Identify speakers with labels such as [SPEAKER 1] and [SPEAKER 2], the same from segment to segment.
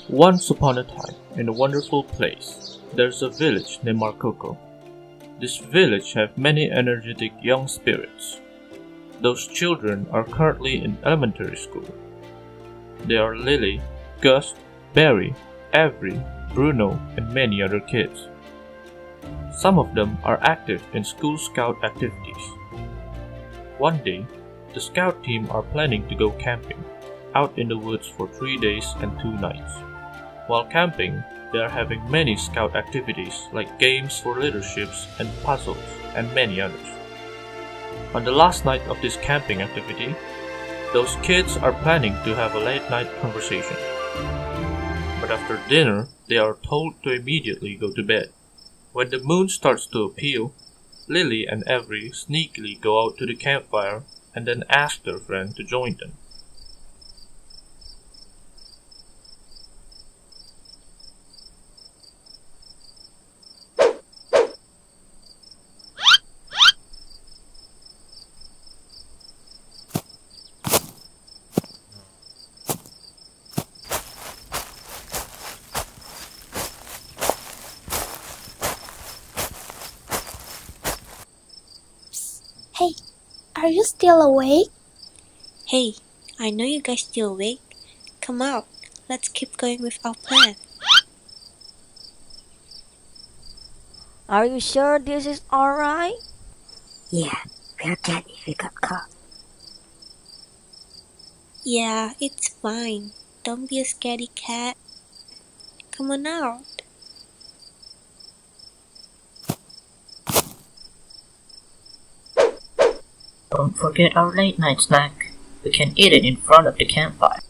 [SPEAKER 1] Once upon a time, in a wonderful place, there's a village named Marcoco. This village have many energetic young spirits. Those children are currently in elementary school. They are Lily, Gus, Barry, Avery, Bruno, and many other kids. Some of them are active in school scout activities. One day, the scout team are planning to go camping, out in the woods for 3 days and 2 nights. While camping, they are having many scout activities like games for leaderships and puzzles and many others. On the last night of this camping activity, those kids are planning to have a late night conversation. But after dinner, they are told to immediately go to bed. When the moon starts to appear, Lily and Avery sneakily go out to the campfire and then ask their friend to join them.
[SPEAKER 2] Hey, are you still awake?
[SPEAKER 3] Hey, I know you guys still awake. Come out, let's keep going with our plan.
[SPEAKER 4] Are you sure this is alright?
[SPEAKER 5] Yeah, we'll get if we got caught.
[SPEAKER 3] Yeah, it's fine. Don't be a scaredy cat. Come on out.
[SPEAKER 6] Don't forget our late night snack. We can eat it in front of the campfire.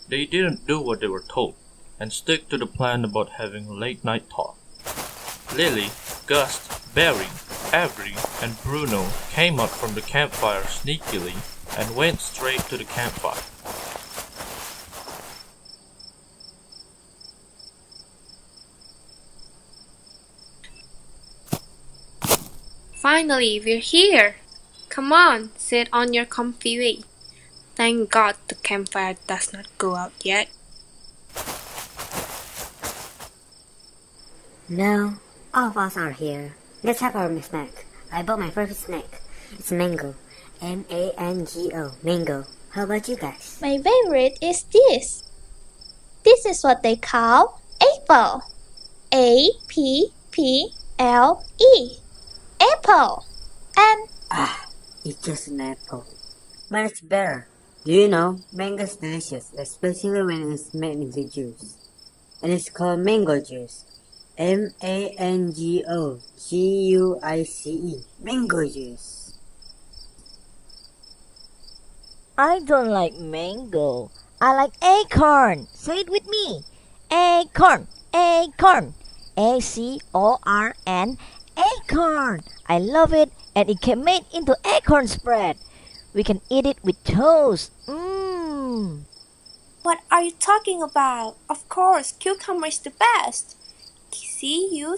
[SPEAKER 1] They didn't do what they were told and stick to the plan about having a late night talk. Lily, Gus, Barry, Avery, and Bruno came out from the campfire sneakily and went straight to the campfire.
[SPEAKER 7] Finally, we're here! Come on, sit on your comfy way. Thank God the campfire does not go out yet.
[SPEAKER 5] No, all of us are here. Let's have our snack. I bought my favorite snack. It's mango. M-A-N-G-O. Mango. How about you guys?
[SPEAKER 2] My favorite is this. This is what they call apple. A-P-P-L-E. Apple. And
[SPEAKER 5] It's just an apple. But it's better. Do you know, mango is delicious, especially when it's made into juice. And it's called mango juice. M-A-N-G-O-G-U-I-C-E. Mango juice.
[SPEAKER 4] I don't like mango. I like acorn. Say it with me. Acorn, acorn. A-C-O-R-N, acorn. I love it, and it can made into acorn spread. We can eat it with toast. Mmm.
[SPEAKER 3] What are you talking about? Of course, cucumber is the best. C-U-C-U-M-B-E-R.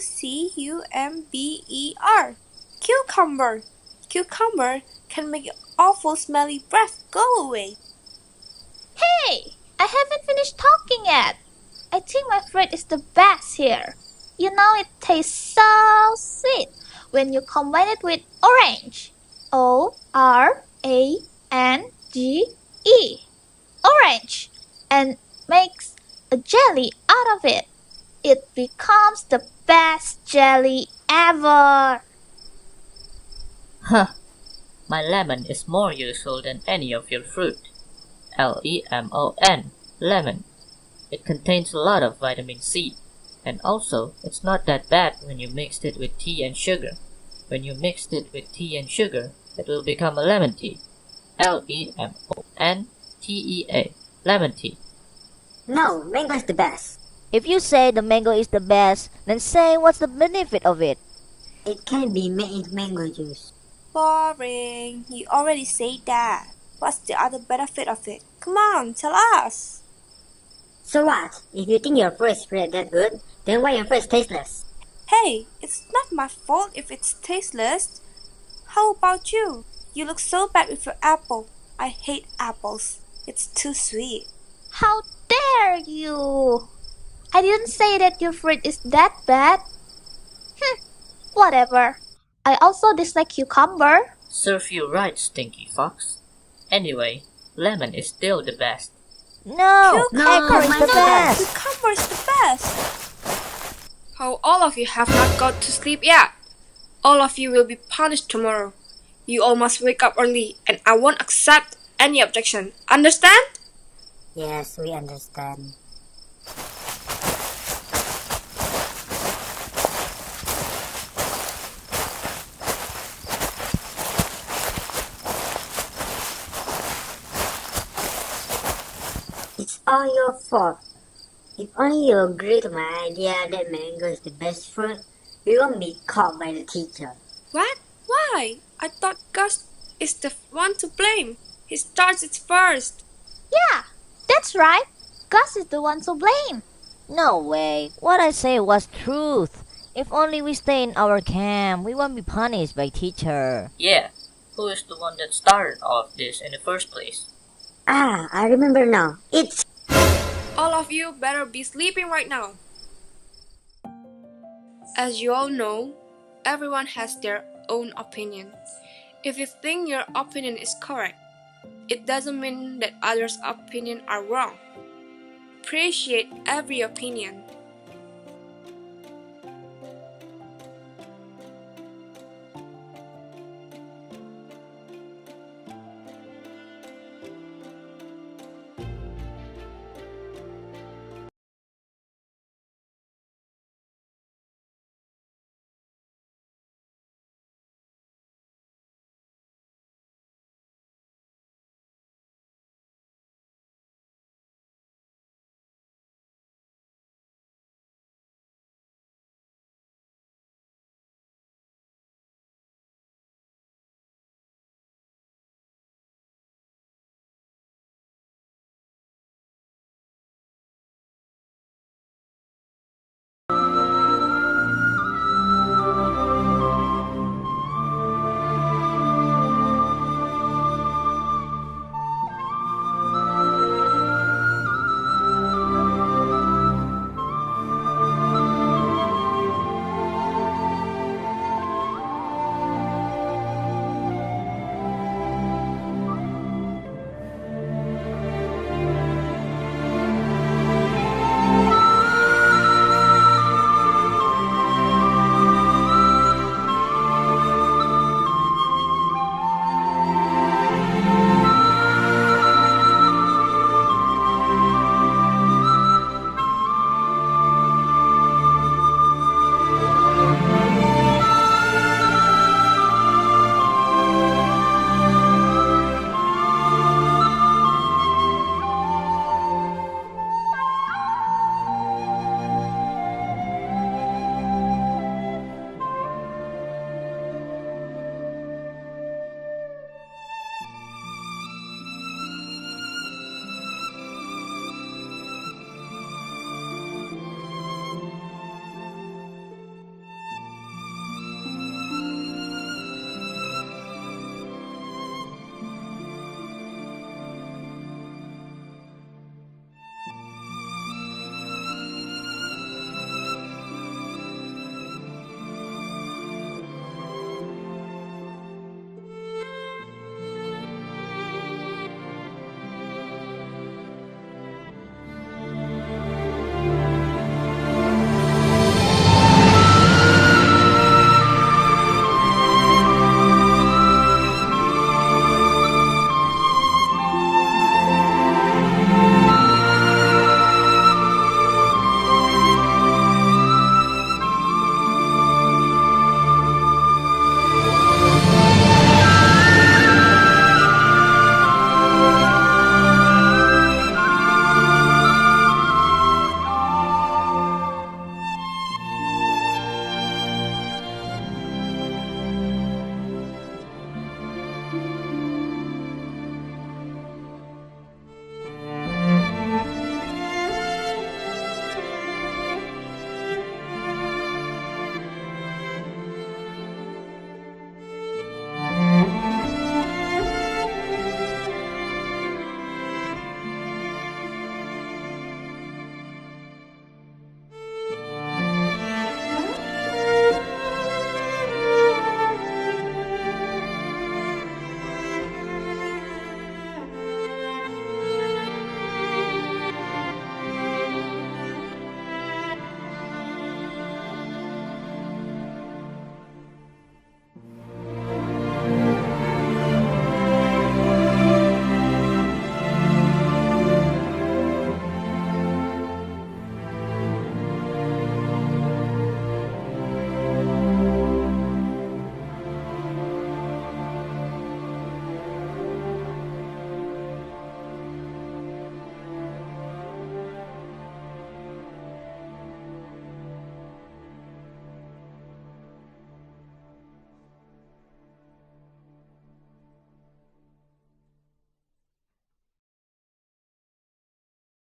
[SPEAKER 3] Cucumber. Cucumber can make your awful smelly breath go away.
[SPEAKER 2] hey, I haven't finished talking yet. I think my fruit is the best here. You know it tastes so sweet when you combine it with orange. O-R-A-N-G-E. Orange. And makes a jelly out of it. It becomes the best jelly ever.
[SPEAKER 6] Huh. My lemon is more useful than any of your fruit. L-E-M-O-N. Lemon. It contains a lot of vitamin C. And also, it's not that bad when you mixed it with tea and sugar. When you mixed it with tea and sugar, it will become a lemon tea. L-E-M-O-N-T-E-A. Lemon tea.
[SPEAKER 5] No, mango is the best.
[SPEAKER 4] If you say the mango is the best, then say what's the benefit of it.
[SPEAKER 5] It can be made into mango juice.
[SPEAKER 3] Boring. You already said that. What's the other benefit of it? Come on, tell us.
[SPEAKER 5] So what? If you think your fruit is that good, then why your fruit is tasteless?
[SPEAKER 3] Hey, it's not my fault if it's tasteless. How about you? You look so bad with your apple. I hate apples. It's too sweet.
[SPEAKER 2] How dare dare you? I didn't say that your fruit is that bad. Whatever. I also dislike cucumber.
[SPEAKER 6] Serve you right, Stinky Fox. Anyway, lemon is still the best.
[SPEAKER 4] No,
[SPEAKER 3] Cucumber
[SPEAKER 4] acorn is the best.
[SPEAKER 3] Cucumber is the best.
[SPEAKER 7] How all of you have not got to sleep yet? All of you will be punished tomorrow. You all must wake up early, and I won't accept any objection. Understand?
[SPEAKER 5] Yes, we understand. It's all your fault. If only you agree to my idea that mango is the best fruit, we won't be caught by the teacher.
[SPEAKER 7] What? Why? I thought Gus is the one to blame. He starts it first.
[SPEAKER 2] Yeah, that's right. Gus is the one to blame.
[SPEAKER 4] No way. What I say was truth. If only we stay in our camp, we won't be punished by teacher.
[SPEAKER 6] Yeah, who is the one that started all of this in the first place?
[SPEAKER 5] Ah, I remember now. It's...
[SPEAKER 7] All of you better be sleeping right now. As you all know, everyone has their own opinion. If you think your opinion is correct, it doesn't mean that others' opinions are wrong. Appreciate every opinion